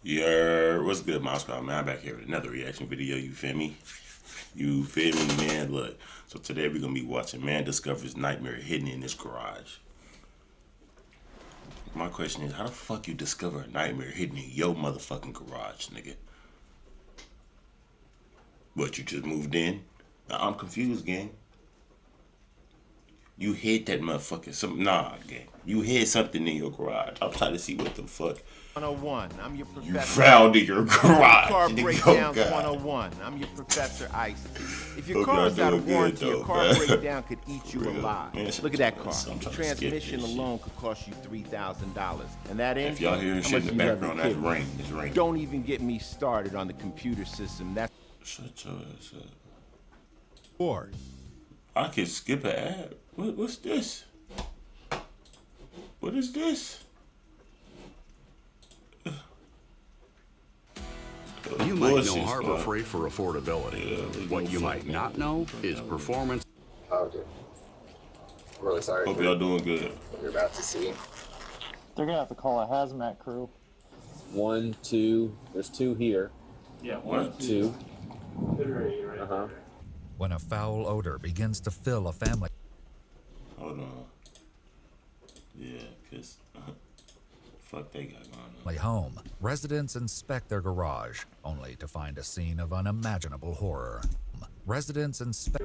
Yeah, what's good, Moscow, man? I'm back here with another reaction video, you feel me? You feel me, man? Look, so today we're gonna be watching Man Discovers Nightmare Hidden in His Garage. My question is, how the fuck you discover a nightmare hidden in your motherfucking garage, nigga? What, you just moved in? I'm confused, gang. You hid that motherfucker. Nah, gang. You hid something in your garage. I'm trying to see what the fuck 101. I'm your professor. you found in your garage. Car Nigga, breakdowns oh, 101. I'm your professor Ice. If your Hope car y'all is out of doing warranty, good, your though, car man. breakdown could eat you Real. alive. Man, Look at that car. I'm The trying to transmission skip this alone could cost you $3,000. And that engine, If y'all hearing shit in the background, that's rain. It's raining. Don't even get me started on the computer system. That's Shut your ass up. 4. I can skip an ad. What's this? What is this? You might know Harbor Freight for affordability. What you might not know is performance. Oh, dude. I'm really sorry. Hope y'all doing good. What you're about to see. They're gonna have to call a hazmat crew. 1, 2. There's 2 here. Yeah, 1, 2. When a foul odor begins to fill a family. Hold on. Yeah, cause fuck they got going on. Home, residents inspect their garage, only to find a scene of unimaginable horror. Residents inspect.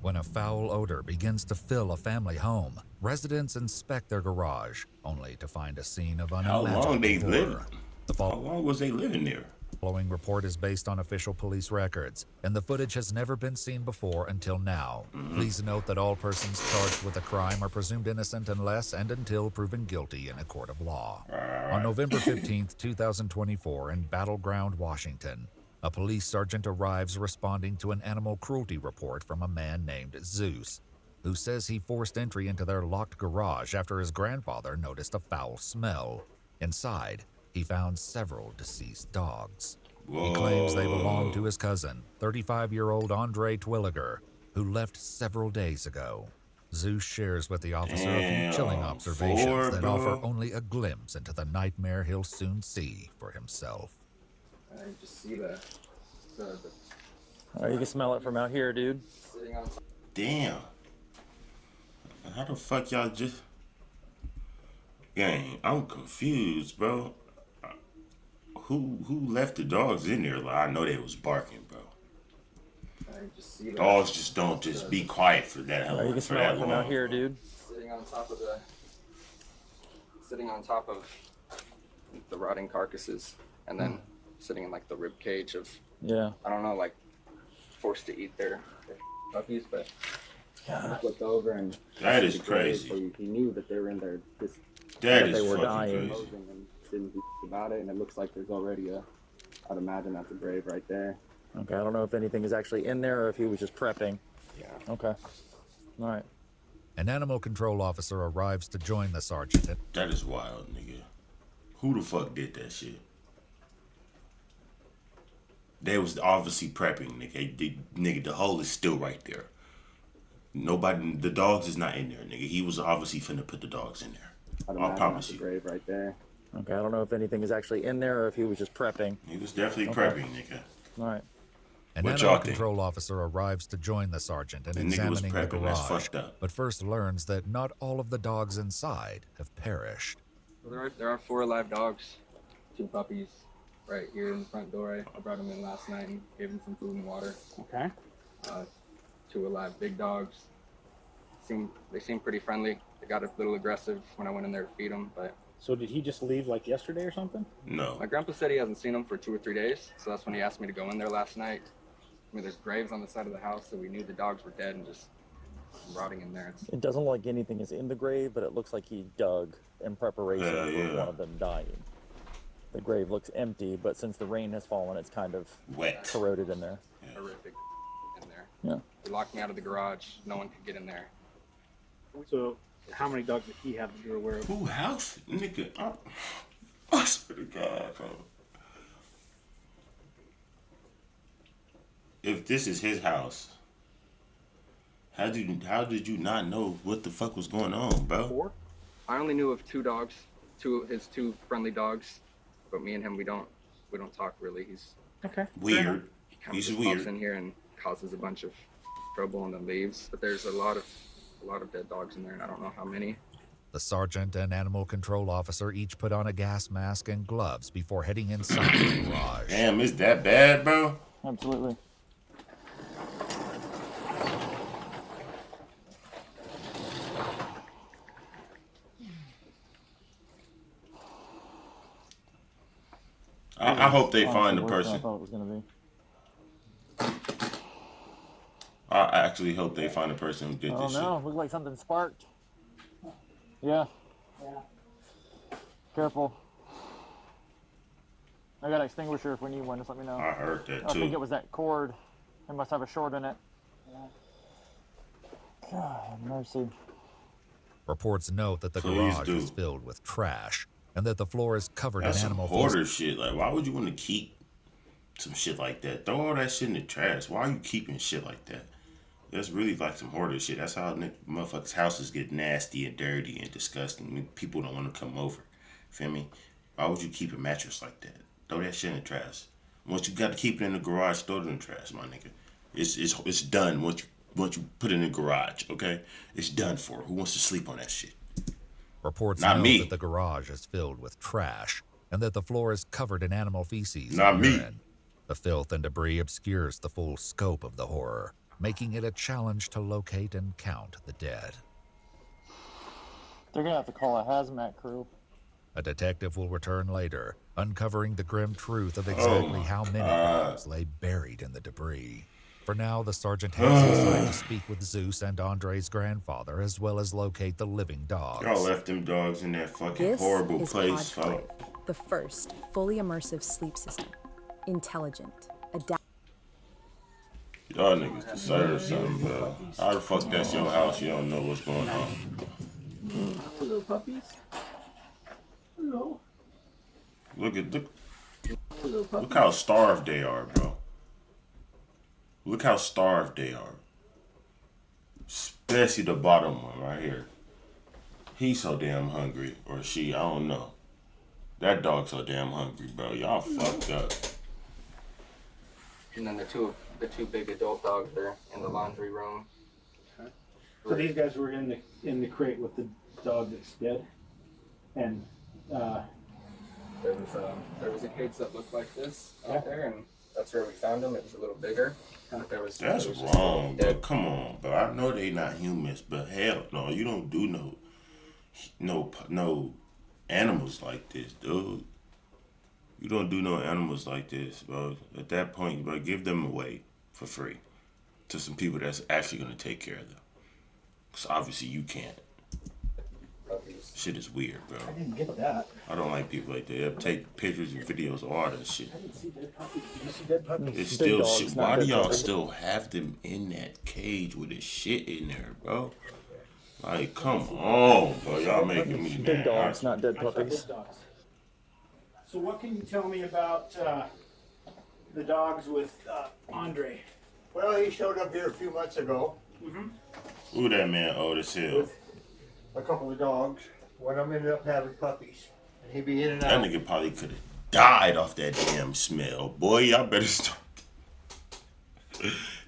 When a foul odor begins to fill a family home, residents inspect their garage, only to find a scene of unimaginable How long they horror. lived? How long was they living there? The following report is based on official police records, and the footage has never been seen before until now. Please note that all persons charged with a crime are presumed innocent unless and until proven guilty in a court of law. On November 15th, 2024, in Battleground, Washington, a police sergeant arrives responding to an animal cruelty report from a man named Zeus, who says he forced entry into their locked garage after his grandfather noticed a foul smell. Inside, he found several deceased dogs. He claims they belong to his cousin, 35-year-old Andre Twilliger, who left several days ago. Zeus shares with the officer a few chilling observations that offer only a glimpse into the nightmare he'll soon see for himself. I just see the Oh, you can smell it from out here, dude. sitting on top. Damn. How the fuck y'all just... Gang, I'm confused, bro. Who left the dogs in there? Like, I know they was barking, bro. I just see the Dogs just don't just be quiet for that Oh, you long. can smell it from out here, dude. sitting on top of the rotting carcasses, and then sitting in like the rib cage of, Yeah. I don't know, like forced to eat their puppies, but he looked over and That is the grave, crazy. so he knew that they were in there That is they were fucking dying. crazy. and didn't do about it, and it looks like there's already I'd imagine that's a grave right there. Okay, I don't know if anything is actually in there or if he was just prepping. Yeah. Okay. All right. An animal control officer arrives to join the sergeant. That is wild, nigga. Who the fuck did that shit? They was obviously prepping, nigga. Nigga, the hole is still right there. Nobody, the dogs is not in there, nigga. He was obviously finna put the dogs in there. I'd I imagine promise that's a you. grave right there. Okay, I don't know if anything is actually in there or if he was just prepping. He was definitely prepping, nigga. All right. An What animal y'all think? control officer arrives to join the sergeant in The nigga was examining the prepping. That's garage, fucked up. but first learns that not all of the dogs inside have perished. Well, there are 4 live dogs, 2 puppies right here in the front door. I brought them in last night and gave them some food and water. Okay. 2 alive big dogs. They seem pretty friendly. They got a little aggressive when I went in there to feed them, but So did he just leave like yesterday or something? No. my grandpa said he hasn't seen them for 2 or 3 days, so that's when he asked me to go in there last night. I mean, there's graves on the side of the house, so we knew the dogs were dead and just rotting in there. It doesn't look like anything is in the grave, but it looks like he dug in preparation for yeah. one of them dying. The grave looks empty, but since the rain has fallen, it's kind of Wet. corroded in there. Horrific in there. Yeah. They locked me out of the garage. No one could get in there. So how many dogs did he have that you're aware of? Who house? Nigga, I swear to God, bro. If this is his house, how did you not know what the fuck was going on, bro? 4? I only knew of 2 dogs, his 2 friendly dogs, but me and him, we don't talk really. He's Okay. Weird. he kind of He's just weird. pops in here and causes a bunch of trouble and then leaves. But there's a lot of dead dogs in there, and I don't know how many. The sergeant and animal control officer each put on a gas mask and gloves before heading inside the garage. Damn, is that bad, bro? Absolutely. I hope they Honestly, find the worse than I person. thought it was gonna be. I actually hope they find the person who did Oh this shit. no, looked like something sparked. Yeah. Careful. I got an extinguisher if we need one, just let me know. I heard that I think too. it was that cord. It must have a short in it. God, mercy. Reports note that the Please garage do. is filled with trash and that the floor is covered That's in some animal hoarder shit. Like, why would you want to keep some shit like that? Throw all that shit in the trash. Why are you keeping shit like that? That's really like some hoarder shit. That's how motherfuckers' houses get nasty and dirty and disgusting. I mean, people don't want to come over. Feel me? Why would you keep a mattress like that? Throw that shit in the trash. Once you got to keep it in the garage, throw it in the trash, my nigga. It's done once you put it in the garage. Okay, it's done for. Who wants to sleep on that shit? Reports Not note me. that the garage is filled with trash and that the floor is covered in animal feces Not and me. urine. The filth and debris obscures the full scope of the horror, making it a challenge to locate and count the dead. They're gonna have to call a hazmat crew. A detective will return later, uncovering the grim truth of exactly how many dogs lay buried in the debris. For now, the sergeant heads inside to speak with Zeus and Andre's grandfather, as well as locate the living dogs. Y'all left them dogs in that fucking This horrible is place. Pod Flow, the first fully immersive sleep system. Intelligent, adaptive. Y'all niggas deserve something, bro. How the fuck that's your house? You don't know what's going on. Little puppies. Hello. Look how starved they are, bro. Look how starved they are. Especially the bottom one right here. He's so damn hungry, or she, I don't know. That dog's so damn hungry, bro. Y'all fucked up. And then the two big adult dogs are in the laundry room. So these guys were in the crate with the dog that's dead, and There was a cage that looked like this out there, and that's where we found him. It was a little bigger. But That's just wrong, bro. dead. Come on, bro. I know they not humans, but hell no, you don't do no animals like this, dude. You don't do no animals like this, bro. At that point, bro, give them away for free to some people that's actually gonna take care of them. Cause obviously you can't. Puppies. Shit is weird, bro. I didn't get that. I don't like people like that. They take pictures and videos of all that shit. I didn't see dead puppies. Did you see dead puppies? It's Big still dogs, shit. not Why do dead y'all puppies. still have them in that cage with the shit in there, bro? Like, come on, bro. Y'all making me Big mad. dogs, not dead I saw puppies. dead dogs. So what can you tell me about the dogs with Andre? Well, he showed up here a few months ago Who that man old as hell? with a couple of dogs. One of them ended up having puppies. And he'd be in and That out. nigga probably could have died off that damn smell. Boy, y'all better start.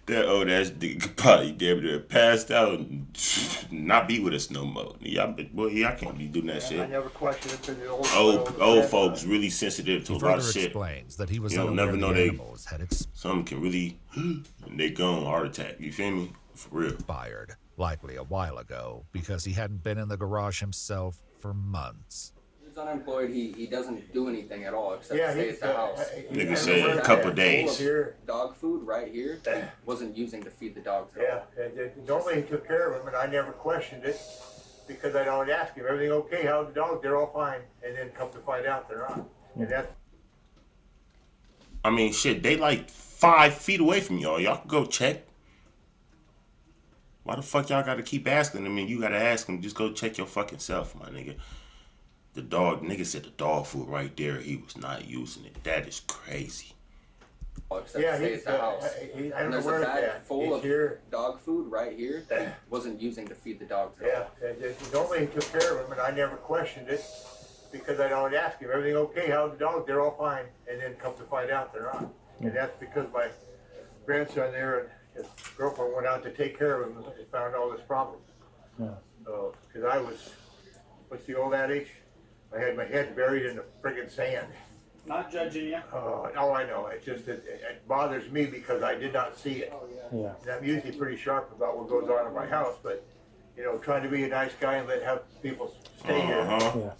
That old ass nigga could probably damn near passed out and not be with us no more. Y'all can't be doing that I shit. never questioned it to the Old folks really sensitive to He a lot further of shit. explains that he was You don't unaware never know the they- animals had Some can really, and they gone heart attack. You feel me? For real. expired, likely a while ago, because he hadn't been in the garage himself for months. He's unemployed. He doesn't do anything at all except Yeah, stay he's at the house. Nigga I said know a where couple that days. full of here. Dog food right here. He wasn't using to feed the dogs. At all. Yeah, normally he took care of them, and I never questioned it because I'd always ask him, everything okay? How's the dog? They're all fine. And then come to find out they're not. And that's I mean, shit, they like 5 feet away from y'all. Y'all can go check. Why the fuck y'all gotta keep asking? I mean, you gotta ask them. Just go check your fucking self, my nigga. The dog, nigga said the dog food right there. He was not using it. That is crazy. Except yeah, stay he's. at the house. I don't And know there's where a it's bag at. full He's of here. dog food right here. That he wasn't using to feed the dogs. At all. Yeah, normally he took care of them, and I never questioned it because I don't ask him, everything okay, how's the dog? They're all fine. And then come to find out they're not. And that's because my grandson there and his girlfriend went out to take care of him and found all this problem. Yeah. Because I was, what's the old adage? I had my head buried in the friggin' sand. Not judging you. Oh, I know. It just it bothers me because I did not see it. Yeah. And I'm usually pretty sharp about what goes on in my house, but you know, trying to be a nice guy and have people stay here. Yeah.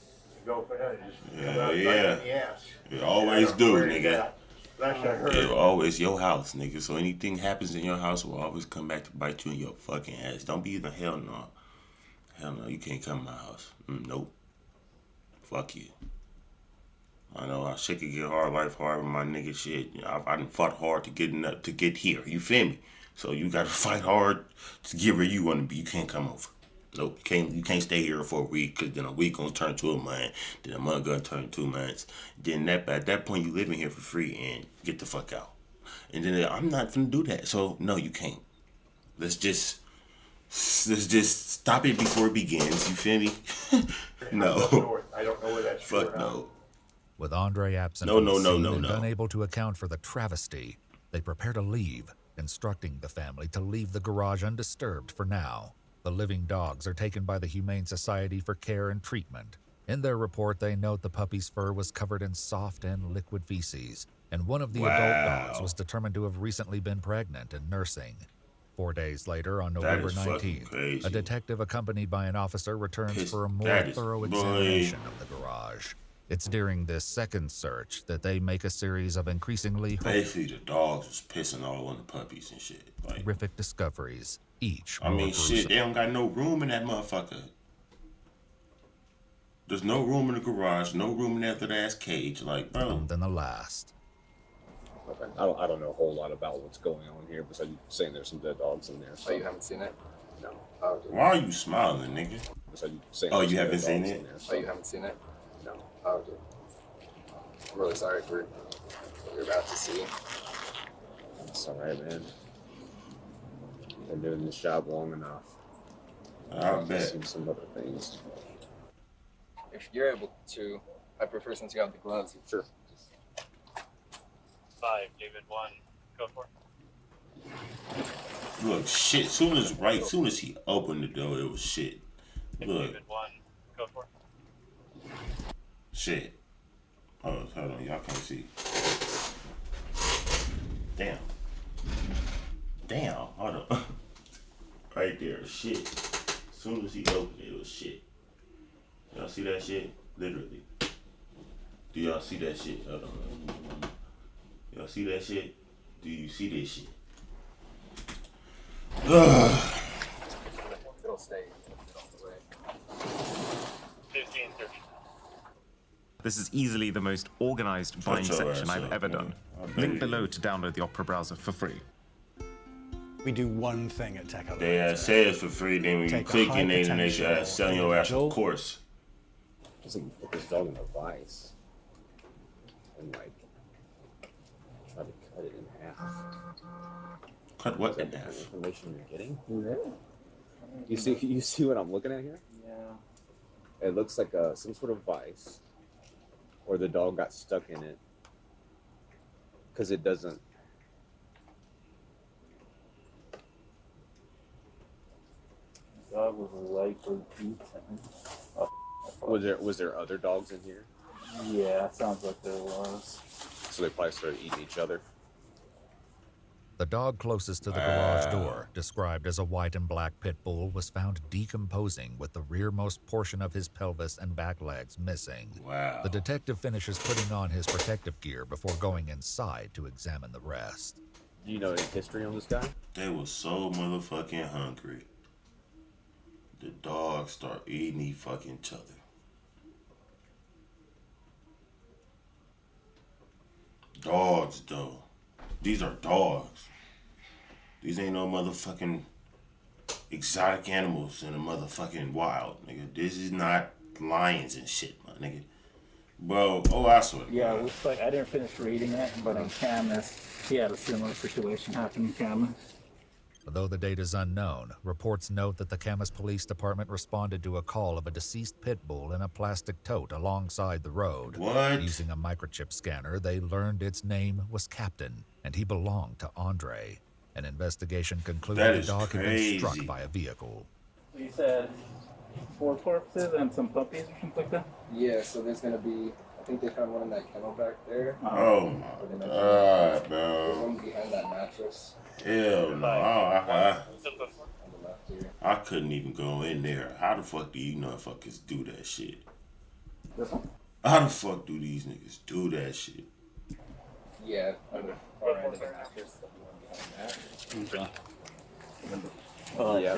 Go for that. Just Yeah, come out yeah. biting the ass. You always do, nigga. Last I heard. It's always your house, nigga. So anything happens in your house will always come back to bite you in your fucking ass. Don't be in the hell no. Hell no, you can't come to my house. Nope. Fuck you. I know how shit could get hard, life hard with my nigga shit. You know, I done fought hard to get here. You feel me? So you gotta fight hard to get where you wanna be. You can't come over. Nope, you can't stay here for a week, because then a week gonna turn to a month, then a month gonna turn 2 months. Then at that point you living here for free and get the fuck out. And then I'm not gonna do that. So no, you can't. Let's just stop it before it begins. You feel me? No. I don't know where that's Fuck no. With Andre absent No, from no, the no, scene no, and no. unable to account for the travesty, they prepare to leave, instructing the family to leave the garage undisturbed for now. The living dogs are taken by the Humane Society for care and treatment. In their report, they note the puppy's fur was covered in soft and liquid feces, and one of the adult dogs was determined to have recently been pregnant and nursing. 4 days later, on November is fucking 19th, crazy. a detective accompanied by an officer returns for a more that is- thorough boy. examination of the garage. It's during this second search that they make a series of increasingly Basically, the dogs was pissing all on the puppies and shit. Like, horrific discoveries, each I more mean, gruesome. shit, they don't got no room in that motherfucker. There's no room in the garage, no room in that little ass cage. Like, bro. Than the last. Okay. I don't know a whole lot about what's going on here, besides you saying there's some dead dogs in there. So. Oh, you haven't seen it? No. Why are you smiling, nigga? Besides you saying Oh, there's you some haven't dead seen dogs it? in there, so. Oh, you haven't seen it? No. Oh, okay. I'm really sorry for what you're about to see. It's alright, man. Been doing this job long enough. I I've bet. seen some other things. If you're able to, I prefer since you have the gloves. Sure. 5, David 1, go for it. Look, shit, soon as he opened the door, it was shit. Look, David 1, go for it. shit. Oh, hold on, y'all can't see. Damn. Damn, hold on. Right there, shit. As soon as he opened it, it was shit. Y'all see that shit? Literally. Do y'all see that shit? Hold on. Y'all see that shit? Do you see this shit? Ugh. It'll stay. 15, 13. This is easily the most organized buying Shut your section ass I've up, ever man. done. I bet Link it below is. to download the Opera browser for free. We do one thing at Tech They say it's for free, then when you Take a click high in there, they potential selling your ass a individual. course. Just like put this dog in a vice and like try to cut it in half. Cut what Is that in the half? information you're getting? You see what I'm looking at here? Yeah. It looks like some sort of vice, or the dog got stuck in it because it doesn't. Dog was likely beaten. Was there other dogs in here? Yeah, sounds like there was. So they probably started eating each other. The dog closest to the garage door, described as a white and black pit bull, was found decomposing with the rearmost portion of his pelvis and back legs missing. Wow. The detective finishes putting on his protective gear before going inside to examine the rest. Do you know any history on this guy? They was so motherfucking hungry. The dogs start eating each other. Dogs, though. These are dogs. These ain't no motherfucking exotic animals in the motherfucking wild, nigga. This is not lions and shit, my nigga. Bro, I swear to Yeah, God. it looks like I didn't finish reading it, but in Camas, he had a similar situation happen in Camas. Though the date is unknown, reports note that the Camas Police Department responded to a call of a deceased pit bull in a plastic tote alongside the road. What? Using a microchip scanner, they learned its name was Captain, and he belonged to Andre. An investigation concluded That the is dog had been struck crazy. by a vehicle. You said 4 corpses and some puppies or something like that? Yeah, so there's gonna be, I think they found one in that kennel back there. Oh my god, There's bro. one behind that mattress. Hell no. I On the left here. I couldn't even go in there. How the fuck do you motherfuckers do that shit? This one? How the fuck do these niggas do that shit? Yeah, on the far end of the mattress. The one behind that. Oh, yeah.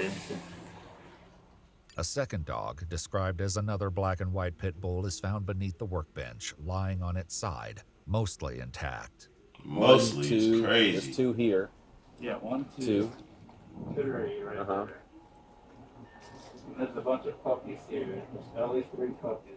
A second dog, described as another black and white pit bull, is found beneath the workbench, lying on its side, mostly intact. Mostly two, is crazy. There's 2 here. Yeah, 1, 2, 2. 3 right there. And there's a bunch of puppies here. There's at least 3 puppies.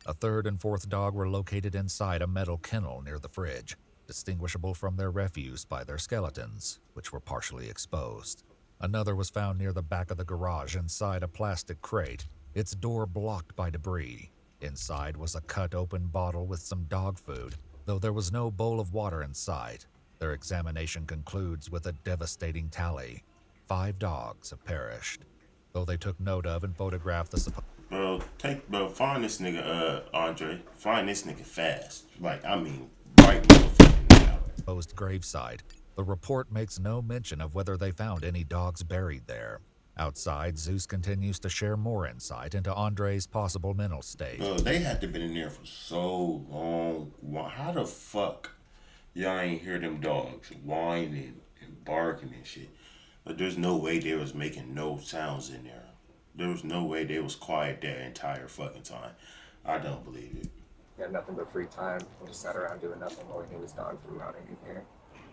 A third and fourth dog were located inside a metal kennel near the fridge, distinguishable from their refuse by their skeletons, which were partially exposed. Another was found near the back of the garage inside a plastic crate, its door blocked by debris. Inside was a cut-open bottle with some dog food, though there was no bowl of water in sight. Their examination concludes with a devastating tally. 5 dogs have perished. Though they took note of and photographed the Bro, find this nigga, Andre. Find this nigga fast. Like, I mean, right motherfucking now. supposed gravesite, the report makes no mention of whether they found any dogs buried there. Outside, Zeus continues to share more insight into Andre's possible mental state. They had to been in there for so long. How the fuck y'all ain't hear them dogs whining and barking and shit? But there's no way they was making no sounds in there. There was no way they was quiet that entire fucking time. I don't believe it. We had nothing but free time. We just sat around doing nothing while we knew his dogs were running in here.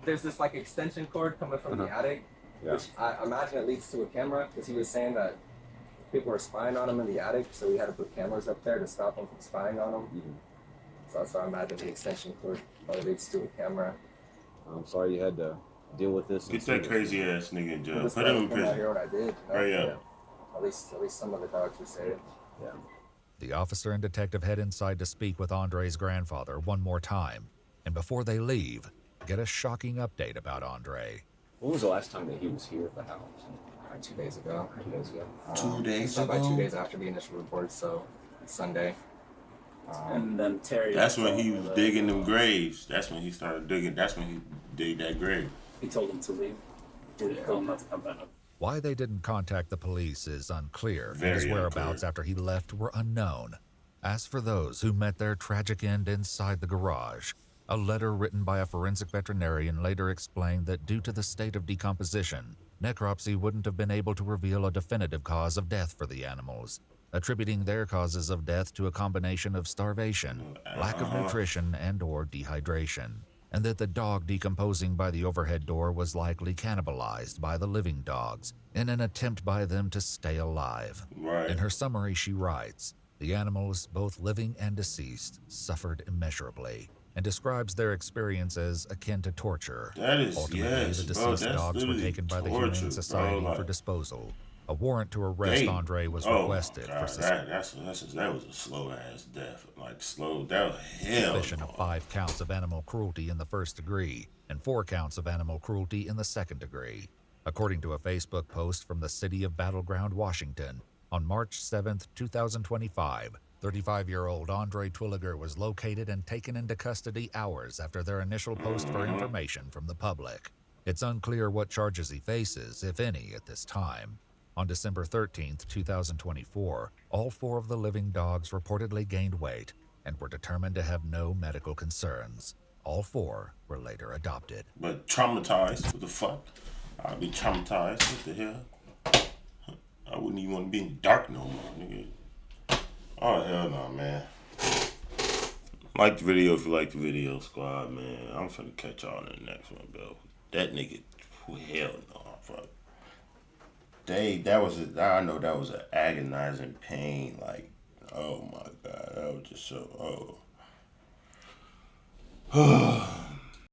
There's this like extension cord coming from the attic, which I imagine it leads to a camera, because he was saying that people were spying on him in the attic, so we had to put cameras up there to stop them from spying on him. So that's why I imagine the extension cord probably leads to a camera. I'm sorry you had to deal with this. Get that crazy ass nigga in jail. This Put him in came out prison. here when I did. Right, yeah. At least some of the dogs were saved. Yeah. The officer and detective head inside to speak with Andre's grandfather one more time, and before they leave, get a shocking update about Andre. When was the last time that he was here at the house? 2 days ago. 2 days ago. 2 days About ago? 2 days after the initial report, so Sunday. And then Terry. That's when he was digging them graves. That's when he started digging. That's when he did that grave. He told him to leave. He told him not to come back. Why they didn't contact the police is unclear, and Very his whereabouts unclear. after he left were unknown. As for those who met their tragic end inside the garage, a letter written by a forensic veterinarian later explained that due to the state of decomposition, necropsy wouldn't have been able to reveal a definitive cause of death for the animals, attributing their causes of death to a combination of starvation, lack of nutrition, and/or dehydration, and that the dog decomposing by the overhead door was likely cannibalized by the living dogs in an attempt by them to stay alive. Right. In her summary, she writes, "The animals, both living and deceased, suffered immeasurably," and describes their experience as akin to torture. That is, Ultimately, yes, the bro, deceased that's dogs were literally taken by the torture, Humane Society bro, like- for disposal. A warrant to arrest Andre was requested for that was a slow ass death. Like slow. That was hell. suspicion of 5 counts of animal cruelty in the first degree and 4 counts of animal cruelty in the second degree. According to a Facebook post from the city of Battleground, Washington, on March 7th, 2025, 35-year-old Andre Twilliger was located and taken into custody hours after their initial post for information from the public. It's unclear what charges he faces, if any, at this time. On December 13th, 2024, all 4 of the living dogs reportedly gained weight and were determined to have no medical concerns. All 4 were later adopted. But traumatized. What the fuck? I'd be traumatized. What the hell? I wouldn't even want to be in the dark no more, nigga. Oh, hell no, man. Like the video if you like the video, squad, man. I'm finna catch y'all in the next one, bro. That nigga, hell no, fuck. I know that was an agonizing pain. Like, oh my God, that was just so, oh.